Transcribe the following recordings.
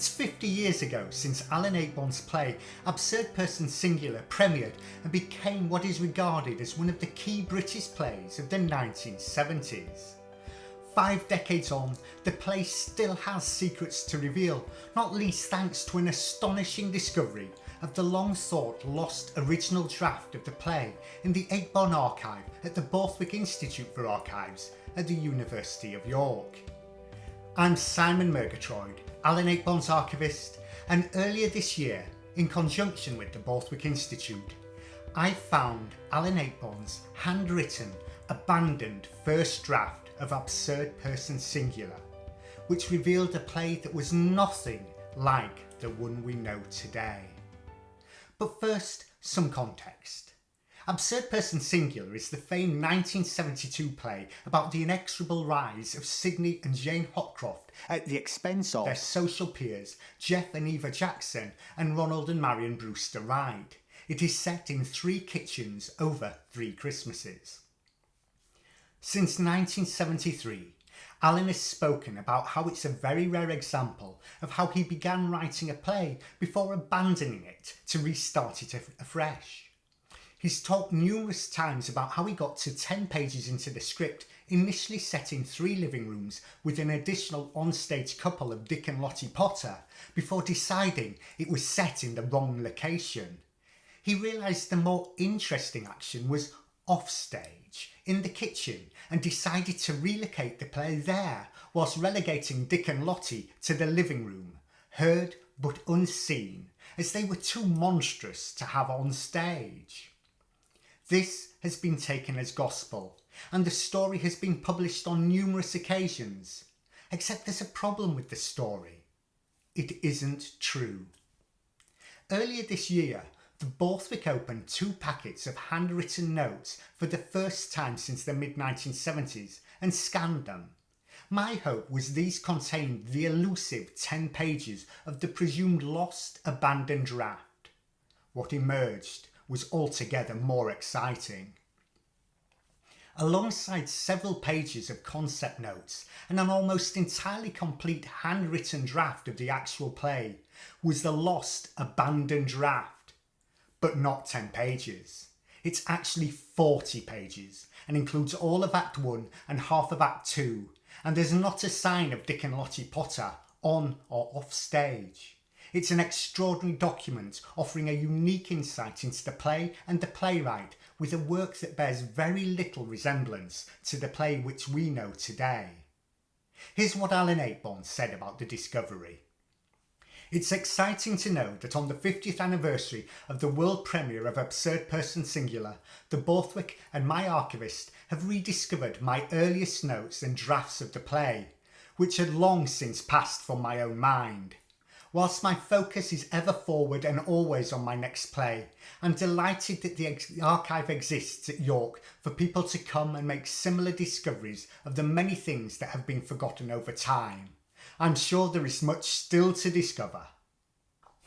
It's 50 years ago since Alan Ayckbourn's play Absurd Person Singular premiered and became what is regarded as one of the key British plays of the 1970s. 5 decades on, the play still has secrets to reveal, not least thanks to an astonishing discovery of the long-sought lost original draft of the play in the Ayckbourn archive at the Borthwick Institute for Archives at the University of York. I'm Simon Murgatroyd, Alan Ayckbourn's archivist, and earlier this year, in conjunction with the Borthwick Institute, I found Alan Ayckbourn's handwritten, abandoned first draft of Absurd Person Singular, which revealed a play that was nothing like the one we know today. But first, some context. Absurd Person Singular is the famed 1972 play about the inexorable rise of Sidney and Jane Hopcroft at the expense of their social peers Jeff and Eva Jackson and Ronald and Marion Brewster Ride. It is set in 3 kitchens over 3 Christmases. Since 1973, Alan has spoken about how it's a very rare example of how he began writing a play before abandoning it to restart it afresh. He's talked numerous times about how he got to 10 pages into the script, initially set in 3 living rooms with an additional onstage couple of Dick and Lottie Potter, before deciding it was set in the wrong location. He realised the more interesting action was offstage, in the kitchen, and decided to relocate the play there, whilst relegating Dick and Lottie to the living room, heard but unseen, as they were too monstrous to have on stage. This has been taken as gospel, and the story has been published on numerous occasions, except there's a problem with the story. It isn't true. Earlier this year, the Borthwick opened 2 packets of handwritten notes for the first time since the mid-1970s and scanned them. My hope was these contained the elusive 10 pages of the presumed lost, abandoned draft. What emerged was altogether more exciting. Alongside several pages of concept notes and an almost entirely complete handwritten draft of the actual play was the lost, abandoned draft. But not 10 pages. It's actually 40 pages and includes all of Act 1 and half of Act 2, and there's not a sign of Dick and Lottie Potter on or off stage. It's an extraordinary document offering a unique insight into the play and the playwright, with a work that bears very little resemblance to the play which we know today. Here's what Alan Ayckbourn said about the discovery. It's exciting to know that on the 50th anniversary of the world premiere of Absurd Person Singular, the Borthwick and my archivist have rediscovered my earliest notes and drafts of the play, which had long since passed from my own mind. Whilst my focus is ever forward and always on my next play, I'm delighted that the archive exists at York for people to come and make similar discoveries of the many things that have been forgotten over time. I'm sure there is much still to discover.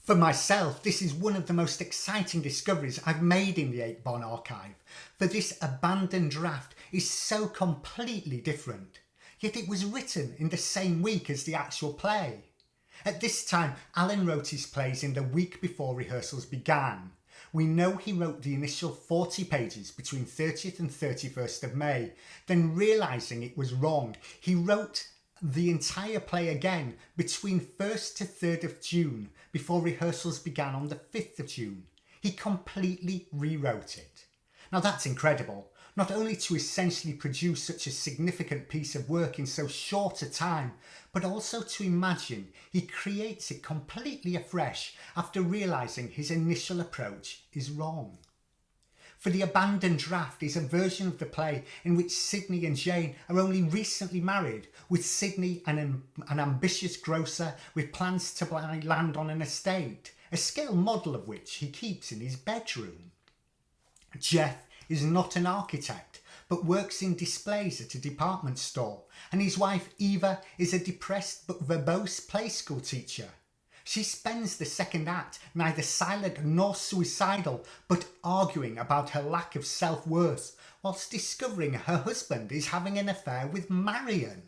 For myself, this is one of the most exciting discoveries I've made in the Ayckbourn archive, for this abandoned draft is so completely different, yet it was written in the same week as the actual play. At this time, Alan wrote his plays in the week before rehearsals began. We know he wrote the initial 40 pages between 30th and 31st of May, then realising it was wrong, he wrote the entire play again between 1st to 3rd of June before rehearsals began on the 5th of June. He completely rewrote it. Now that's incredible, not only to essentially produce such a significant piece of work in so short a time, but also to imagine he creates it completely afresh after realising his initial approach is wrong. For the abandoned draft is a version of the play in which Sidney and Jane are only recently married, with Sidney an ambitious grocer with plans to buy land on an estate, a scale model of which he keeps in his bedroom. Jeff is not an architect, but works in displays at a department store, and his wife Eva is a depressed but verbose play school teacher. She spends the second act neither silent nor suicidal, but arguing about her lack of self-worth, whilst discovering her husband is having an affair with Marion.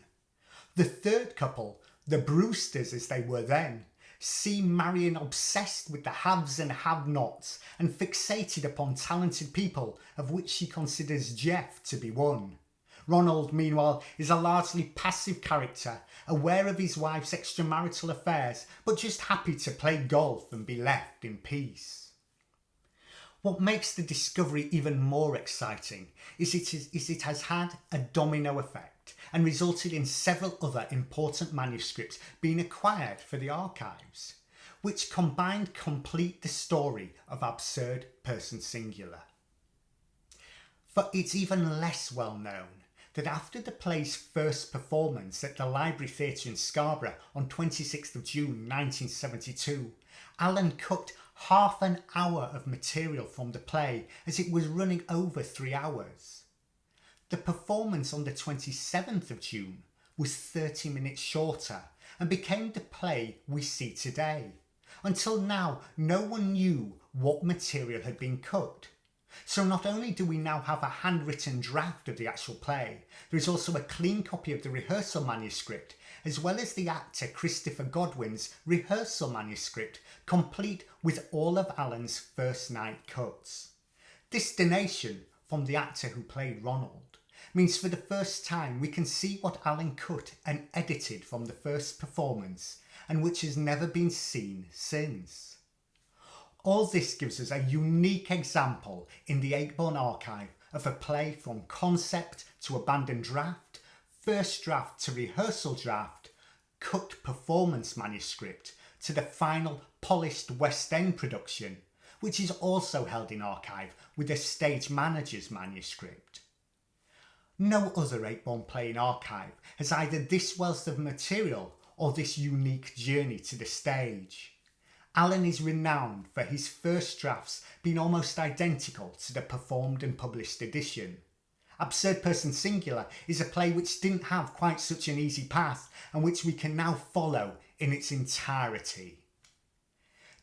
The third couple, the Brewsters as they were then, See Marion obsessed with the haves and have-nots and fixated upon talented people, of which she considers Jeff to be one. Ronald, meanwhile, is a largely passive character, aware of his wife's extramarital affairs, but just happy to play golf and be left in peace. What makes the discovery even more exciting is it has had a domino effect and resulted in several other important manuscripts being acquired for the archives, which combined complete the story of Absurd Person Singular. For it's even less well known that after the play's first performance at the Library Theatre in Scarborough on 26th of June 1972, Alan cut half an hour of material from the play as it was running over 3 hours. The performance on the 27th of June was 30 minutes shorter and became the play we see today. Until now, no one knew what material had been cut. So not only do we now have a handwritten draft of the actual play, there is also a clean copy of the rehearsal manuscript, as well as the actor Christopher Godwin's rehearsal manuscript, complete with all of Alan's first night cuts. This donation from the actor who played Ronald means for the first time we can see what Alan cut and edited from the first performance, and which has never been seen since. All this gives us a unique example in the Ayckbourn archive of a play from concept to abandoned draft, first draft to rehearsal draft, cut performance manuscript to the final polished West End production, which is also held in archive with a stage manager's manuscript. No other Ayckbourn play in archive has either this wealth of material or this unique journey to the stage. Alan is renowned for his first drafts being almost identical to the performed and published edition. Absurd Person Singular is a play which didn't have quite such an easy path and which we can now follow in its entirety.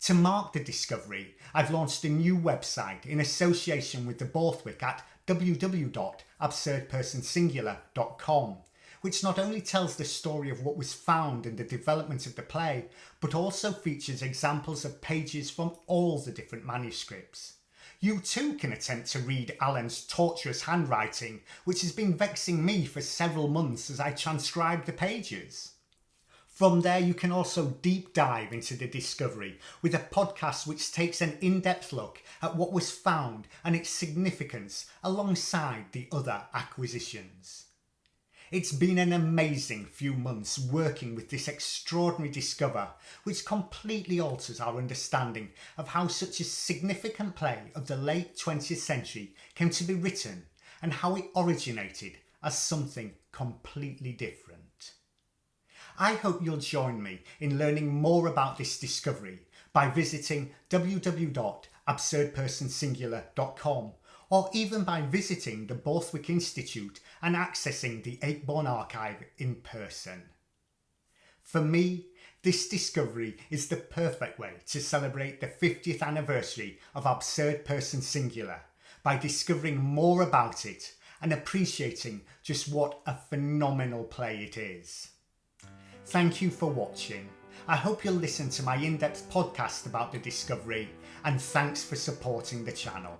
To mark the discovery, I've launched a new website in association with the Borthwick at www.absurdpersonsingular.com, which not only tells the story of what was found and the development of the play, but also features examples of pages from all the different manuscripts. You too can attempt to read Alan's tortuous handwriting, which has been vexing me for several months as I transcribe the pages. From there you can also deep dive into the discovery with a podcast which takes an in-depth look at what was found and its significance alongside the other acquisitions. It's been an amazing few months working with this extraordinary discover, which completely alters our understanding of how such a significant play of the late 20th century came to be written and how it originated as something completely different. I hope you'll join me in learning more about this discovery by visiting www.absurdpersonsingular.com or even by visiting the Borthwick Institute and accessing the Ayckbourn archive in person. For me, this discovery is the perfect way to celebrate the 50th anniversary of Absurd Person Singular by discovering more about it and appreciating just what a phenomenal play it is. Thank you for watching. I hope you'll listen to my in-depth podcast about the discovery, and thanks for supporting the channel.